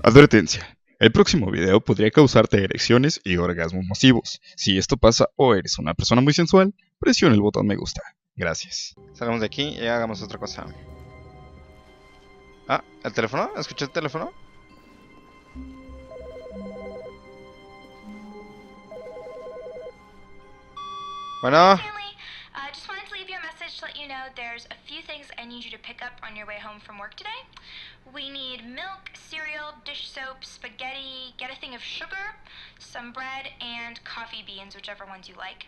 Advertencia. El próximo video podría causarte erecciones y orgasmos masivos. Si esto pasa o eres una persona muy sensual, presiona el botón me gusta. Gracias. Salgamos de aquí y hagamos otra cosa. Ah, ¿el teléfono? ¿Escuché el teléfono? Bueno. Stanley, just wanted to leave you a message to let you know there's a few things I need you to pick up on your way home from work today. We need milk, cereal, dish soap, spaghetti, get a thing of sugar, some bread, and coffee beans, whichever ones you like.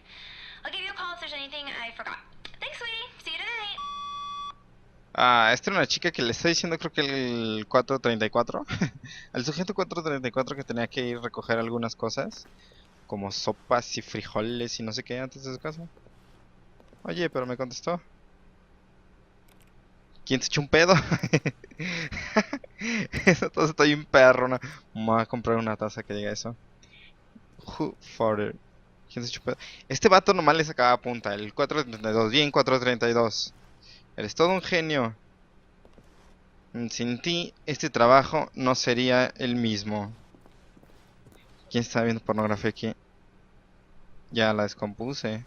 I'll give you a call if there's anything I forgot. Thanks, sweetie. See you tonight. Ah, esta era una chica que le está diciendo, creo que el 434. El sujeto 434 que tenía que ir a recoger algunas cosas, como sopas y frijoles y no sé qué antes de su casa. Oye, pero me contestó. ¿Quién se echó un pedo? Eso todo está bien perro, ¿no? Me voy a comprar una taza que diga eso. Who farted? ¿Quién se echó un pedo? Este vato nomás le sacaba punta. El 432. Bien, 432. Eres todo un genio. Sin ti, este trabajo no sería el mismo. ¿Quién está viendo pornografía aquí? Ya la descompuse.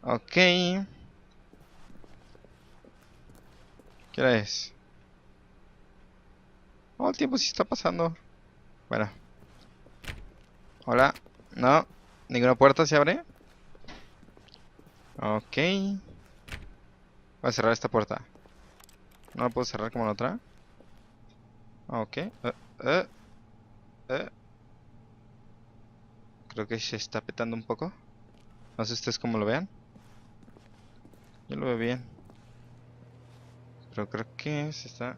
Ok. ¿Qué hora es? Oh, el tiempo sí está pasando. Bueno. Hola. No. ¿Ninguna puerta se abre? Ok. Voy a cerrar esta puerta. ¿No la puedo cerrar como la otra? Ok. Creo que se está petando un poco. No sé ustedes cómo lo vean. Yo lo veo bien. Pero creo que se está...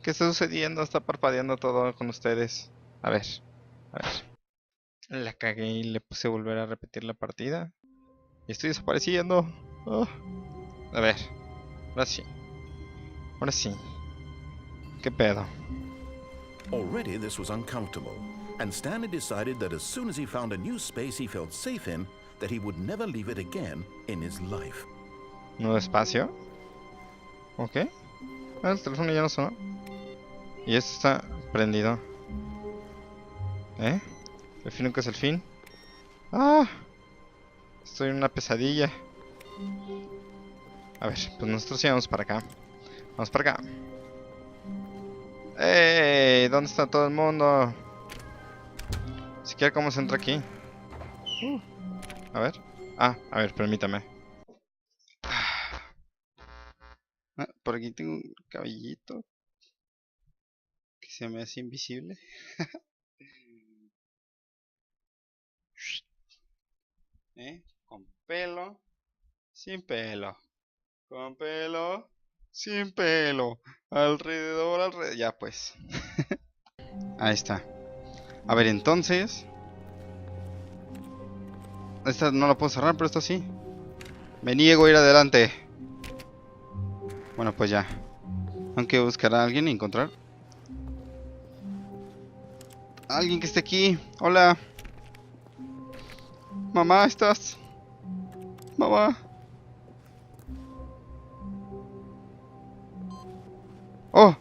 ¿Qué está sucediendo? Está parpadeando todo con ustedes. A ver. A ver. La cagué y le puse volver a repetir la partida. Y estoy desapareciendo. Oh. A ver. Ahora sí. Ahora sí. ¿Qué pedo? Already this was uncomfortable, and Stanley decided that as soon as he found a new space he felt safe in, that he would never leave it again in his life. Nuevo espacio. Ok. Ah, el teléfono ya no sonó. Y esto está prendido. ¿Eh? El fin nunca es el fin. ¡Ah! Estoy en una pesadilla. A ver, pues nosotros sí vamos para acá. Vamos para acá. ¡Ey! ¿Dónde está todo el mundo? Ni siquiera cómo se entra aquí. A ver. Ah, a ver, permítame. Ah, por aquí tengo un cabellito que se me hace invisible. Con pelo, sin pelo. Con pelo, sin pelo. Alrededor. Ya pues. Ahí está. A ver, entonces. Esta no la puedo cerrar, pero esta sí. Me niego a ir adelante. Bueno, pues ya. Aunque buscar a alguien y encontrar. Alguien que esté aquí. Hola. Mamá, ¿estás? Mamá. Oh.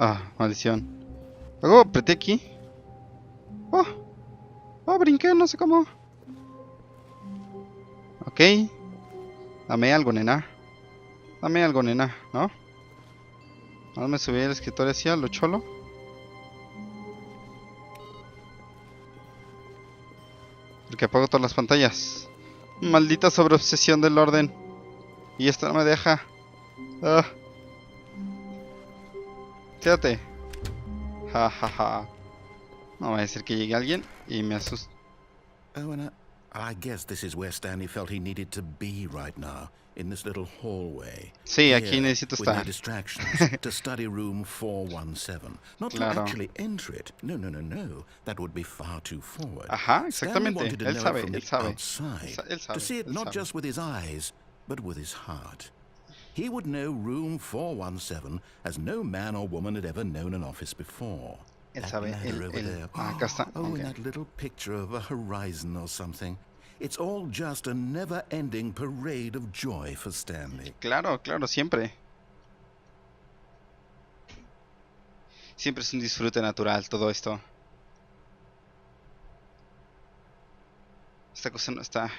Ah, maldición. Luego apreté aquí. Oh. Oh, brinqué, no sé cómo. Ok. Dame algo, nena. Dame algo, nena, ¿no? Ahora me subí al escritorio así a lo cholo. Porque apago todas las pantallas. Maldita sobreobsesión del orden. Y esto no me deja. Ah. Quédate. Ja, ja, ja. No va a decir que llegue alguien y me asuste. Oh, and I guess this is where Stanley felt he needed to be right now, in this little hallway. Sí, aquí Here, necesito with no estar. distractions, to study room 417. Not Claro. to actually enter it. No, no, no, no. That would be far too forward. Ajá, Stanley exactamente. wanted to Él know sabe, it from él the sabe. outside, Él sabe, to see it él not sabe. just with his eyes, but with his heart. He would know room 417 as no man or woman had ever known an office before. Él That sabe, ladder over there. acá está. Oh, Ok. and that little picture of a horizon or something. It's all just a never-ending parade of joy for Stanley. Claro, claro, siempre. Siempre es un disfrute natural todo esto. Esta cosa no está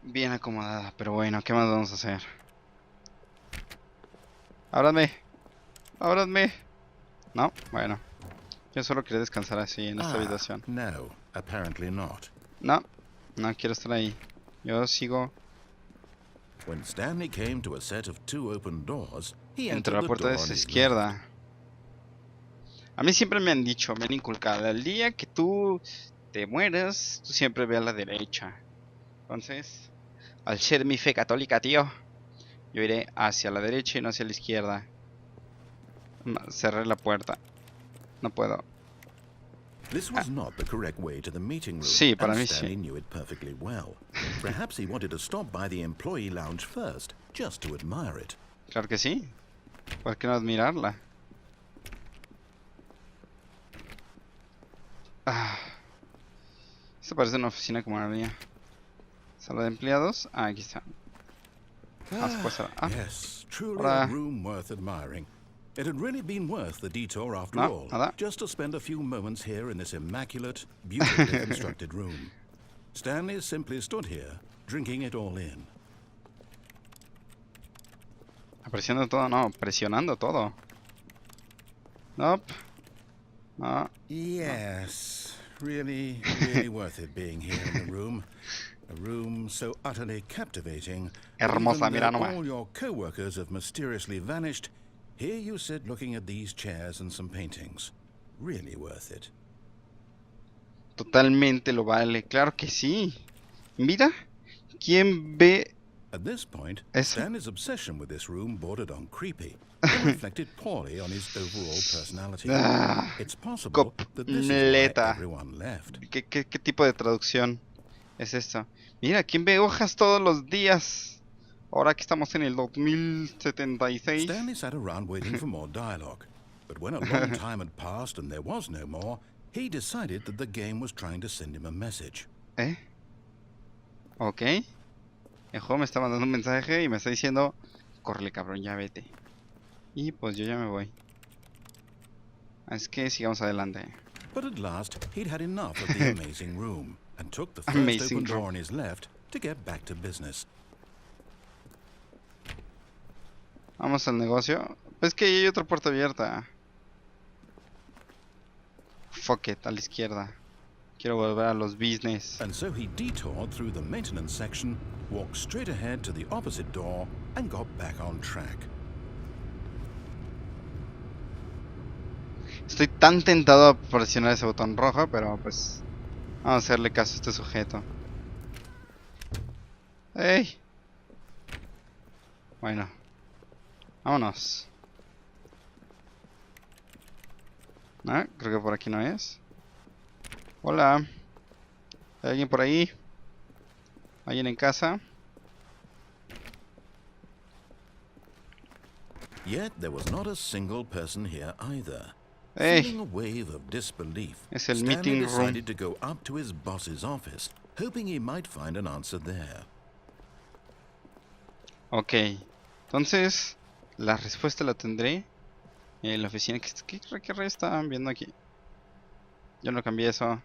bien acomodada, pero bueno, ¿qué más vamos a hacer? ¡Ábranme! ¡Ábranme! No, bueno. Yo solo quería descansar así en esta habitación. No, apparently not. No, no quiero estar ahí. Yo sigo When Stanley came to a set of 2 open doors, he entre entered la the puerta door de on esa his left. izquierda. A mí siempre me han dicho, me han inculcado, el día que tú te mueras, tú siempre ve a la derecha. Entonces, al ser mi fe católica, tío, yo iré hacia la derecha y no hacia la izquierda. Cerré la puerta. No puedo. This was not the correct way to the meeting room, Sí, para and mí Stanley sí. knew it perfectly well. Perhaps he wanted to stop by the employee lounge first, just to admire it. Claro que sí. ¿Por qué no admirarla? Ah. Esto parece una oficina como la mía. Sala de empleados. Ah, aquí está. Yes, truly Hola. a room worth admiring. It had really been worth the detour after No, all, nada. just to spend a few moments here in this immaculate, beautifully constructed room. Stanley simply stood here, drinking it all in. Apreciando todo, no, presionando todo. Nope. No. Yes, really worth it being here in the room. A room so utterly captivating. that Hermosa, even mira though nomás. all your co-workers have mysteriously vanished, here you sit looking at these chairs and some paintings. Really worth it. Totalmente lo vale. Claro que sí. Mira. ¿Quién ve At this point, eso? Stanley's obsession with this room bordered on creepy and reflected poorly on his overall personality. Ah, It's possible that this is why Completa. everyone left. ¿Qué tipo de traducción es esto? Mira, ¿quién ve hojas todos los días? Ahora que estamos en el 2076. Stanley sat around waiting for more dialogue, but when a long time had passed and there was no more, he decided that the game was trying to send him a message. ¿Eh? Ok. El juego me está mandando un mensaje y me está diciendo, córrele cabrón, ya vete. Y pues yo ya me voy. Es que sigamos adelante. But at last, he'd had enough of the amazing room and took the first Amazing open door room. on his left to get back to business. Vamos al negocio. Pues que ahí hay otra puerta abierta. Fuck it, a la izquierda. Quiero volver a los business. And so he detoured through the maintenance section, walked straight ahead to the opposite door, and got back on track. Estoy tan tentado a presionar ese botón rojo, pero pues vamos a hacerle caso a este sujeto. ¡Ey! Bueno, vámonos. Ah, creo que por aquí no es. Hola. ¿Hay alguien por ahí? ¿Alguien en casa? Yet there was not a single person here either. ¡Ey! Feeling a wave of disbelief, Es el Stanley meeting room. decided to go up to his boss's office, hoping he might find an answer there. Ok. Entonces, la respuesta la tendré en la oficina. ¿Qué rayos estaban viendo aquí? Yo no cambié eso.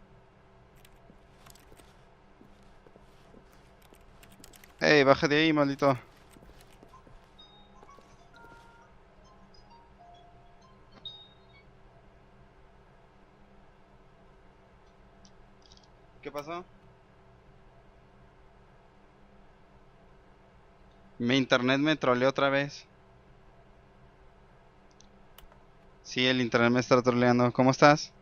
¡Ey! Baja de ahí, maldito. ¿Qué pasó? Mi internet me troleó otra vez. Sí, el internet me está troleando. ¿Cómo estás?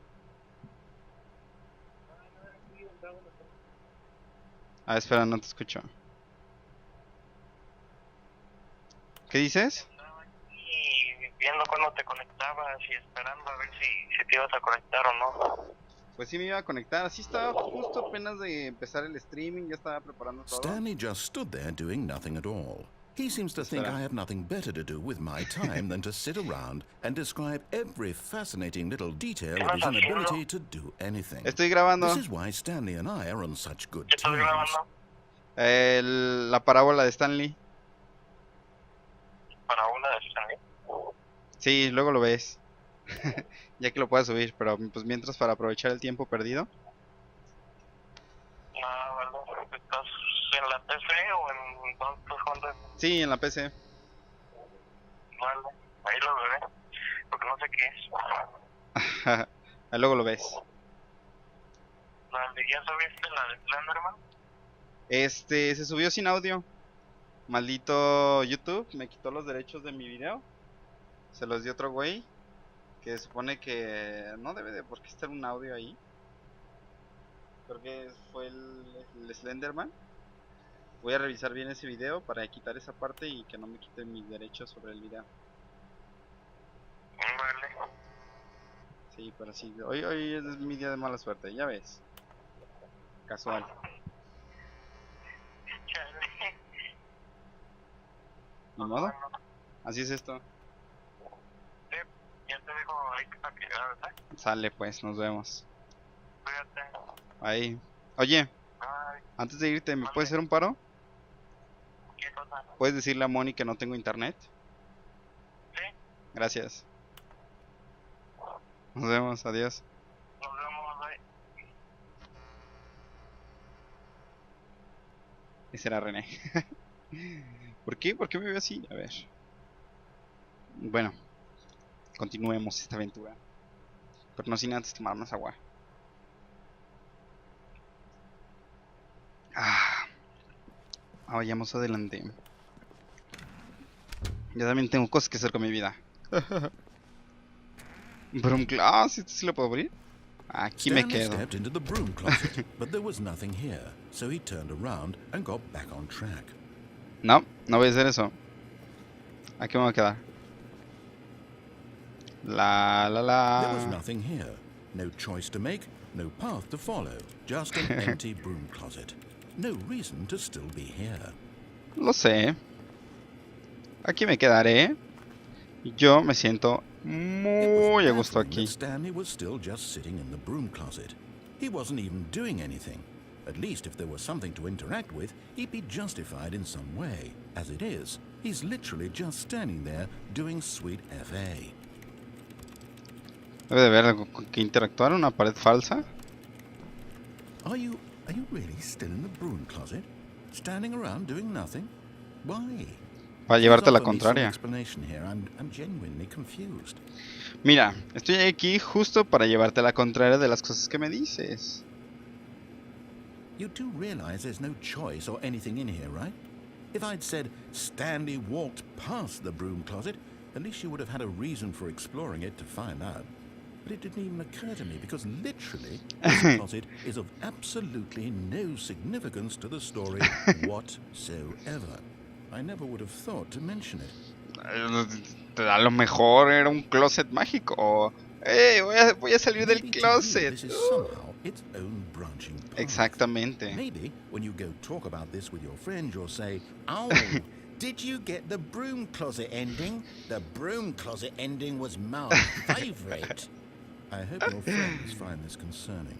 Ah, espera, no te escucho. ¿Qué dices? Y viendo cuándo te conectabas y esperando a ver si te ibas a conectar o no. Pues sí me iba a conectar. Así estaba justo apenas de empezar el streaming. Ya estaba preparando todo. Stanley just stood there doing nothing at all. He seems to think Espera. I have nothing better to do with my time than to sit around and describe every fascinating little detail of his inability to do anything. Estoy grabando This is why Stanley and I are on such good ¿Qué estás terms. grabando? la parábola de Stanley. Parabola de Stanley. Sí, luego lo ves. Ya que lo puedas subir, pero pues mientras para aprovechar el tiempo perdido. Ah, vale. ¿Estás en la PC o en dónde estás jugando? Sí, en la PC. Vale, ahí lo veré. Porque no sé qué es. Ahí luego lo ves. Vale, ¿ya subiste la de Slenderman? Se subió sin audio. Maldito YouTube me quitó los derechos de mi video. Se los dio otro güey. Que supone que no debe de por qué estar un audio ahí. Creo que fue el Slenderman. Voy a revisar bien ese video para quitar esa parte y que no me quiten mis derechos sobre el video. Vale. Sí, pero sí, hoy es mi día de mala suerte, ya ves. Casual. Chale. Ni modo. Así es esto. Sí, ya te dejo ahí para que ¿verdad? Sale pues, nos vemos. Cuídate. Ahí. Oye, Bye. antes de irte, ¿me puedes hacer un paro? ¿Qué cosa? ¿Puedes decirle a Moni que no tengo internet? Sí, Gracias. Nos vemos, adiós. nos vemos. Bye. Ese era René. ¿Por qué? ¿Por qué me veo así? A ver. Bueno, continuemos esta aventura. Pero no sin antes tomar más agua. Vayamos adelante. Yo también tengo cosas que hacer con mi vida. Broom Class, ¿este sí lo puedo abrir? Aquí me Stanley quedo. stepped into the broom closet, but there was nothing here, so he turned around and got back on track. No, no voy a hacer eso. Aquí me voy a quedar. There was La. nothing here. No choice to make, no path to follow. Just an empty broom closet. No reason to still be here. Lo sé. Aquí me quedaré. Yo me siento It muy was a gusto baffling aquí. that Stanley was still just sitting in the broom closet. He wasn't even doing anything. At least if there was something to interact with, he'd be justified in some way. As it is, he's literally just standing there doing sweet FA. Debe de haber algo con que interactuar, una pared falsa. Are you really still in the broom closet? Standing around doing nothing? Why? Para llevarte la Please offer me some contraria. explanation here. I'm genuinely confused. Mira, estoy aquí justo para llevarte la contraria de las cosas que me dices. You do realize there's no choice or anything in here, right? If I'd said Stanley walked past the broom closet, at least you would have had a reason for exploring it to find out. But it didn't even occur to me because literally this closet is of absolutely no significance to the story whatsoever. I never would have thought to mention it. A lo mejor era un closet mágico. O, voy a salir del Maybe to you closet. this is somehow its own branching path. Exactamente. Maybe when you go talk about this with your friend, you'll say, "Oh, did you get the broom closet ending? The broom closet ending was my favorite." I hope your friends find this concerning.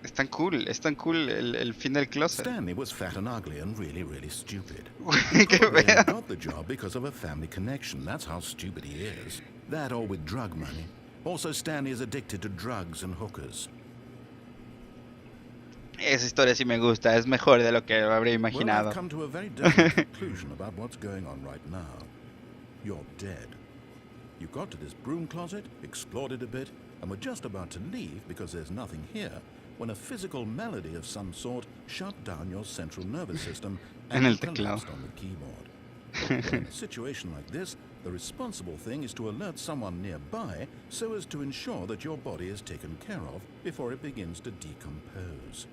Es tan cool el fin del closet. Stanley was fat and ugly and really, really stupid. Qué Probably feo. got the job because of a family connection. That's how stupid he is. That or with drug money. Also, Stanley is addicted to drugs and hookers. Esa historia sí me gusta, es mejor de lo que habría Well, imaginado. I've come to a very definite conclusion about what's going on right now. You're dead. You got to this broom closet, explored it a bit, and were just about to leave because there's nothing here when a physical malady of some sort shut down your central nervous system En and el you teclado. collapsed on the keyboard. Well, in a situation like this, the responsible thing is to alert someone nearby so as to ensure that your body is taken care of before it begins to decompose.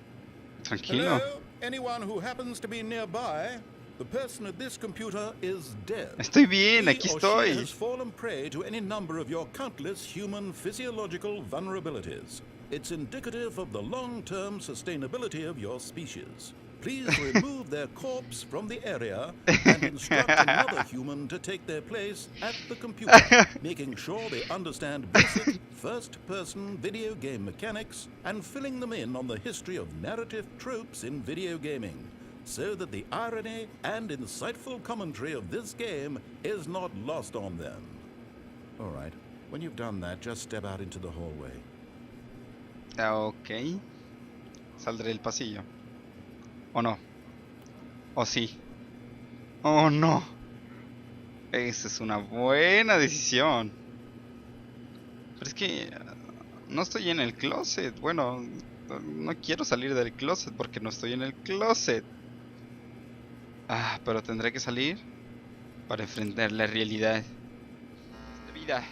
Tranquilo. Hello? Anyone who happens to be nearby? The person at this computer is dead. Estoy bien, He aquí or she estoy. has fallen prey to any number of your countless human physiological vulnerabilities. It's indicative of the long-term sustainability of your species. Please remove their corpse from the area and instruct another human to take their place at the computer, making sure they understand basic first-person video game mechanics and filling them in on the history of narrative tropes in video gaming, so that the irony and insightful commentary of this game is not lost on them. All right, when you've done that, just step out into the hallway. Ok. Saldré del pasillo. ¿O no? ¿O sí? ¡Oh, no! Esa es una buena decisión. Pero es que no estoy en el closet. Bueno, no quiero salir del closet porque no estoy en el closet. Ah, pero tendré que salir para enfrentar la realidad de vida.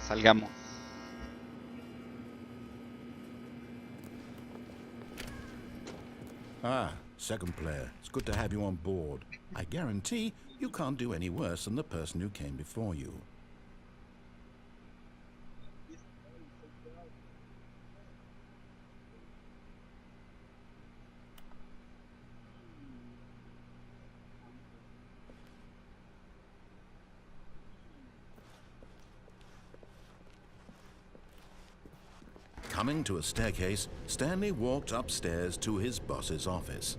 Salgamos. Ah, second player. It's good to have you on board. I guarantee you can't do any worse than the person who came before you. Coming to a staircase, Stanley walked upstairs to his boss's office.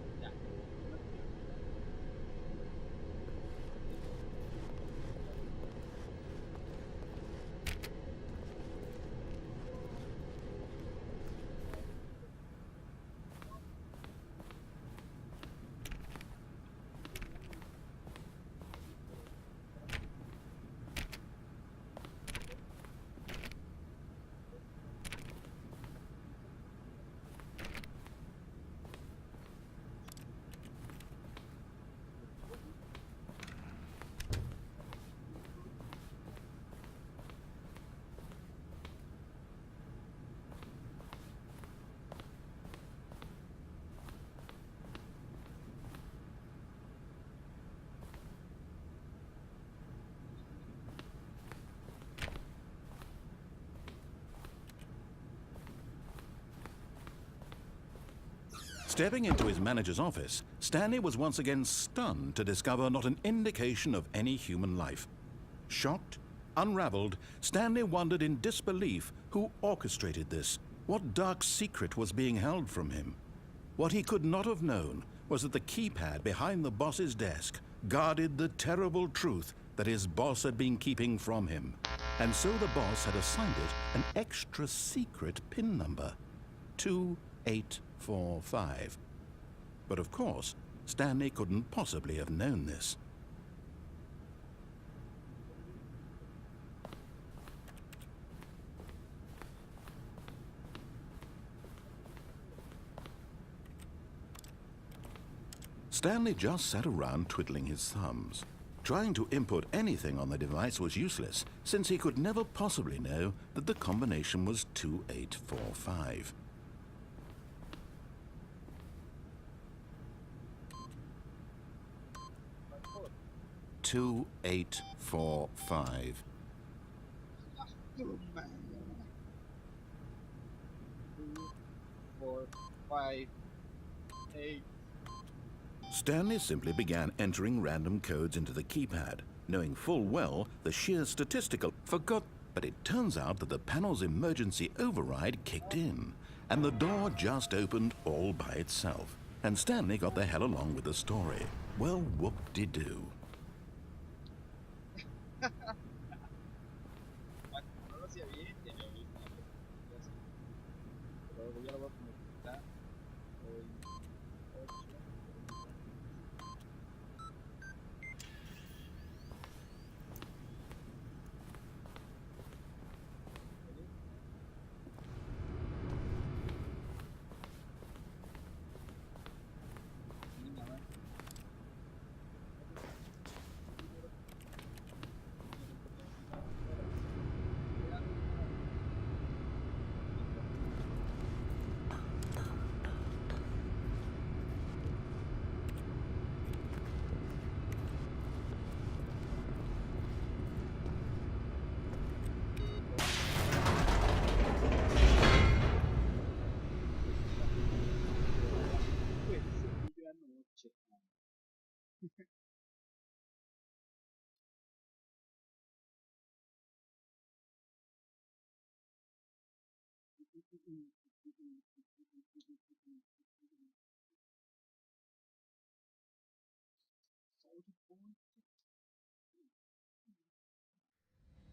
Stepping into his manager's office, Stanley was once again stunned to discover not an indication of any human life. Shocked, unraveled, Stanley wondered in disbelief who orchestrated this, what dark secret was being held from him. What he could not have known was that the keypad behind the boss's desk guarded the terrible truth that his boss had been keeping from him. And so the boss had assigned it an extra secret PIN number, 2845. But of course, Stanley couldn't possibly have known this. Stanley just sat around twiddling his thumbs. Trying to input anything on the device was useless, since he could never possibly know that the combination was 2845. Two, 8, 4, 5. Stanley simply began entering random codes into the keypad, knowing full well the sheer statistical forgot. But it turns out that the panel's emergency override kicked in, and the door just opened all by itself. And Stanley got the hell along with the story. Well, whoop-de-doo.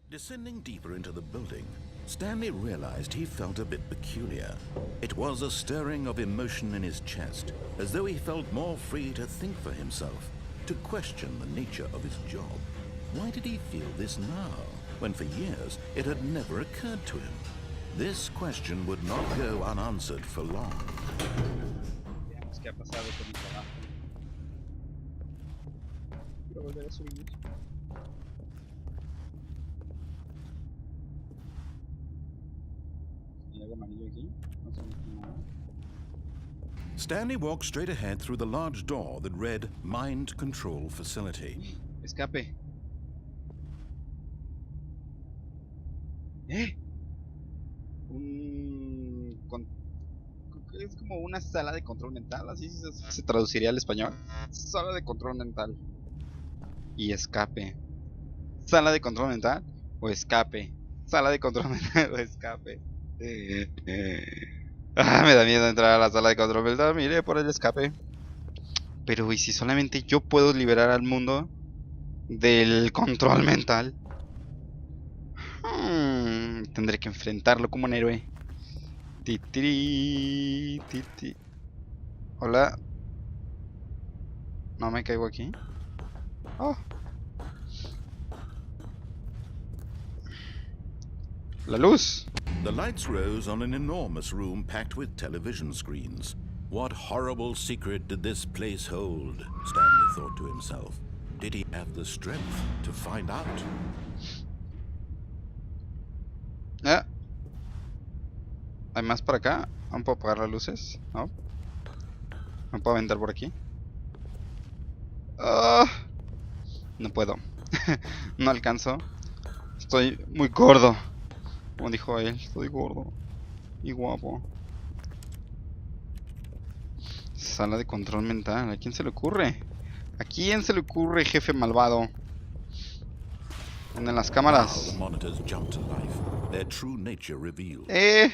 Descending deeper into the building, Stanley realized he felt a bit peculiar. It was a stirring of emotion in his chest, as though he felt more free to think for himself, to question the nature of his job. Why did he feel this now, when for years it had never occurred to him? This question would not go unanswered for long. Veamos qué ha pasado con mi trabajo. Quiero volver a subir. ¿Hay algo amarillo aquí? No sé nada. Stanley walked straight ahead through the large door that read Mind Control Facility. Escape. Es como una sala de control mental, así se traduciría al español. Sala de control mental. Y escape. Sala de control mental o escape. Sala de control mental o escape. Me da miedo entrar a la sala de control mental. Mire por el escape. Pero ¿y si solamente yo puedo liberar al mundo del control mental? Tendré que enfrentarlo como un héroe. Titiri, titi. Hola. No me caigo aquí. Oh. La luz. The lights rose on an enormous room packed with television screens. What horrible secret did this place hold? Stanley thought to himself. Did he have the strength to find out? ¿Hay más para acá? ¿Aún puedo apagar las luces? ¿No? ¿Me puedo aventar por aquí? No puedo. No alcanzo. Estoy muy gordo. Como dijo él, estoy gordo y guapo. Sala de control mental. ¿A quién se le ocurre? ¿A quién se le ocurre, jefe malvado? En las cámaras. Now the monitors jumped to life, their true nature revealed.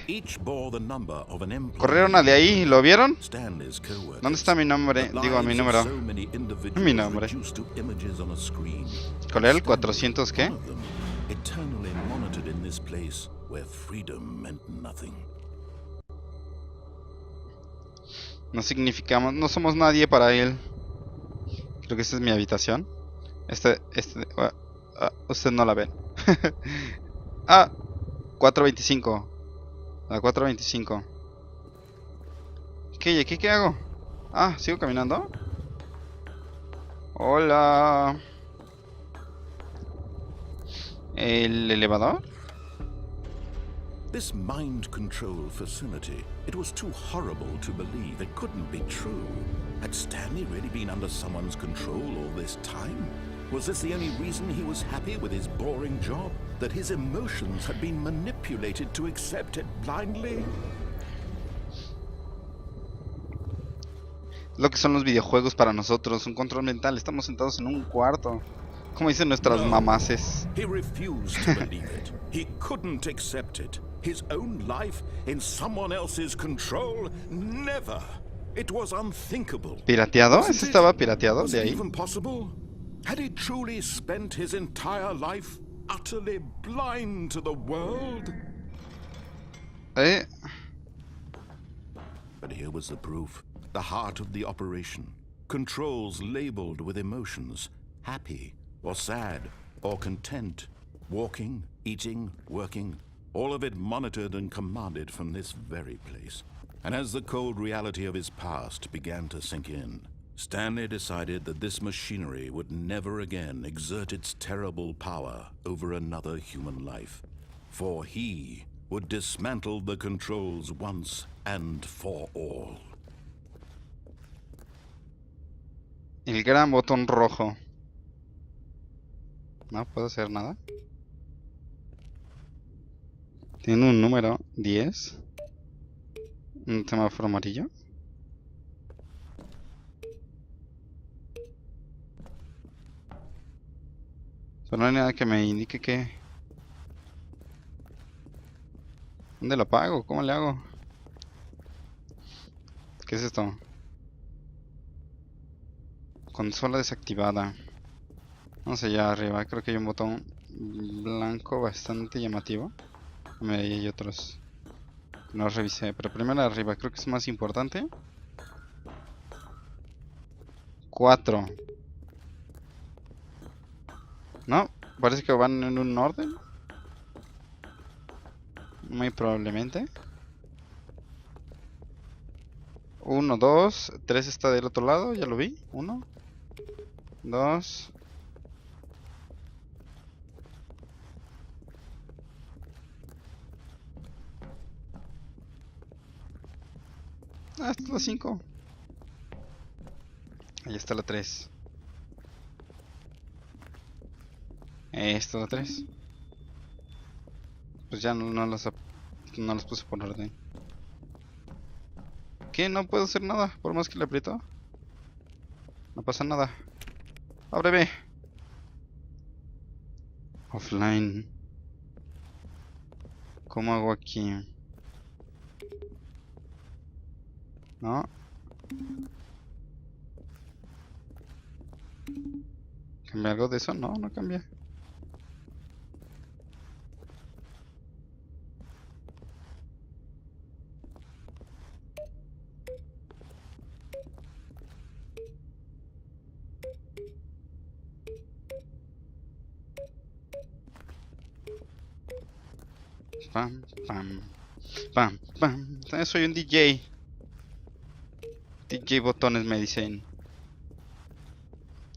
Each bore the number of an employee. Corrieron a de ahí, ¿lo vieron? Stanley's coworkers. ¿Dónde está mi nombre? Digo, mi número. Mi nombre. ¿Cuál era el 400 qué? Eternally monitored in this place where freedom meant nothing. No significamos, no somos nadie para él. Creo que esta es mi habitación. Usted no la ven. 425. La 425. ¿Qué hago? ¿Sigo caminando? Hola. ¿El elevador? This mind control facility, it was too horrible to believe. It couldn't be true. Had Stanley really been under someone's control all this time? Was this the only reason he was happy with his boring job? That his emotions had been manipulated to accept it blindly? Lo que son los videojuegos para nosotros, un control mental. Estamos sentados en un cuarto. Como dicen nuestras mamaces. He refused to believe it. He couldn't accept it. His own life in someone else's control? Never. It was unthinkable. ¿Pirateado? ¿Ese estaba pirateado de ahí? Even possible? Had he truly spent his entire life utterly blind to the world? But here was the proof. The heart of the operation. Controls labeled with emotions. Happy or sad or content. Walking, eating, working. All of it monitored and commanded from this very place. And as the cold reality of his past began to sink in, Stanley decided that this machinery would never again exert its terrible power over another human life. For he would dismantle the controls once and for all. El gran botón rojo. No puedo hacer nada. Tiene un número 10. Un semáforo amarillo. Solo no hay nada que me indique que... ¿Dónde lo apago? ¿Cómo le hago? ¿Qué es esto? Consola desactivada. Vamos allá arriba. Creo que hay un botón blanco bastante llamativo. Ahí hay otros. No los revisé. Pero primero arriba. Creo que es más importante. 4. No. Parece que van en un orden. Muy probablemente. 1, 2. 3 está del otro lado. Ya lo vi. 1, 2. Ah, esta es la 5. Ahí está la 3. Esta es la 3. Pues ya no los puse por orden. ¿Qué? No puedo hacer nada. Por más que le aprieto. No pasa nada. ¡Ábreme! Offline. ¿Cómo hago aquí? ¿No? ¿Cambia algo de eso? No, no cambia. Pam, pam. Pam, pam. Soy un DJ. DJ botones me dicen.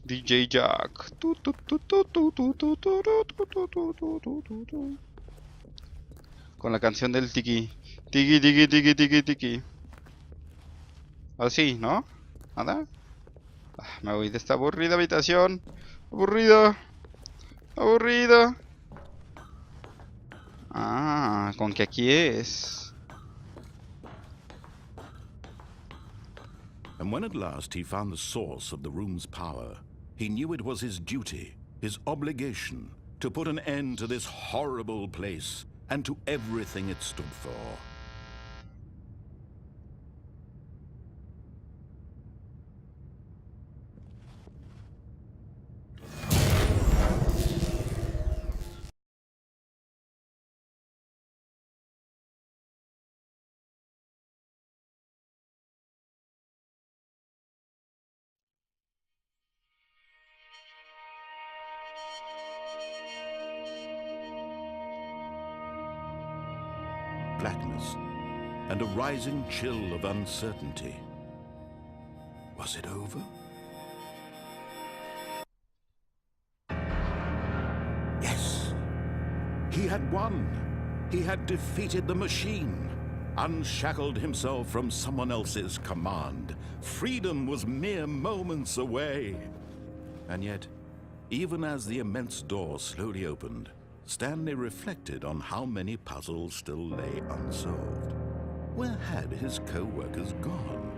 DJ Jack. Con la canción del tiki. Tiki, tiki, tiki, tiki, tiki. Así, ¿no? ¿Nada? Me voy de esta aburrida habitación. Aburrido. Aburrido. Ah, con que aquí es. And when at last he found the source of the room's power, he knew it was his duty, his obligation, to put an end to this horrible place and to everything it stood for. Blackness and a rising chill of uncertainty. Was it over? Yes! He had won! He had defeated the machine, unshackled himself from someone else's command. Freedom was mere moments away. And yet, even as the immense door slowly opened, Stanley reflected on how many puzzles still lay unsolved. Where had his co-workers gone?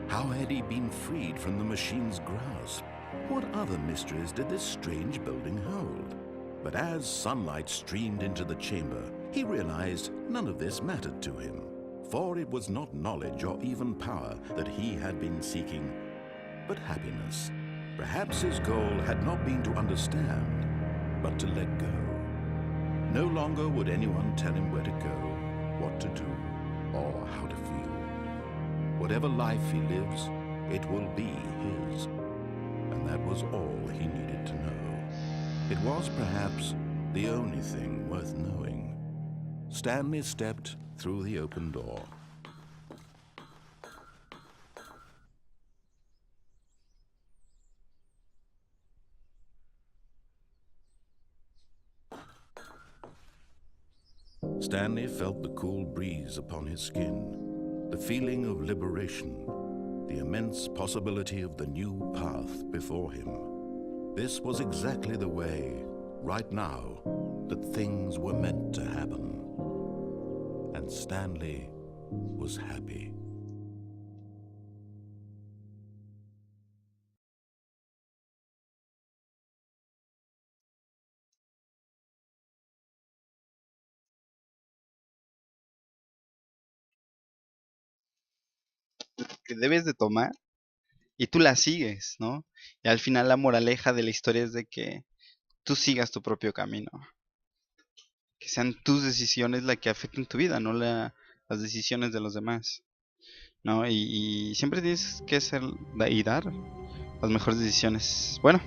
How had he been freed from the machine's grasp? What other mysteries did this strange building hold? But as sunlight streamed into the chamber, he realized none of this mattered to him, for it was not knowledge or even power that he had been seeking, but happiness. Perhaps his goal had not been to understand, but to let go. No longer would anyone tell him where to go, what to do, or how to feel. Whatever life he lives, it will be his. And that was all he needed to know. It was perhaps the only thing worth knowing. Stanley stepped through the open door. Stanley felt the cool breeze upon his skin, the feeling of liberation, the immense possibility of the new path before him. This was exactly the way, right now, that things were meant to happen. And Stanley was happy. que debes de tomar y tú la sigues, ¿no? Y al final la moraleja de la historia es de que tú sigas tu propio camino. Que sean tus decisiones las que afecten tu vida, no las decisiones de los demás, ¿no? Y siempre tienes que hacer y dar las mejores decisiones. Bueno,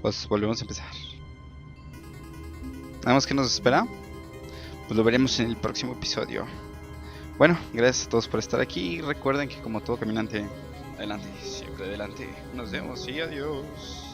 pues volvemos a empezar. Nada más que nos espera. Pues lo veremos en el próximo episodio. Bueno, gracias a todos por estar aquí. Y recuerden que como todo caminante, adelante, siempre adelante. Nos vemos y adiós.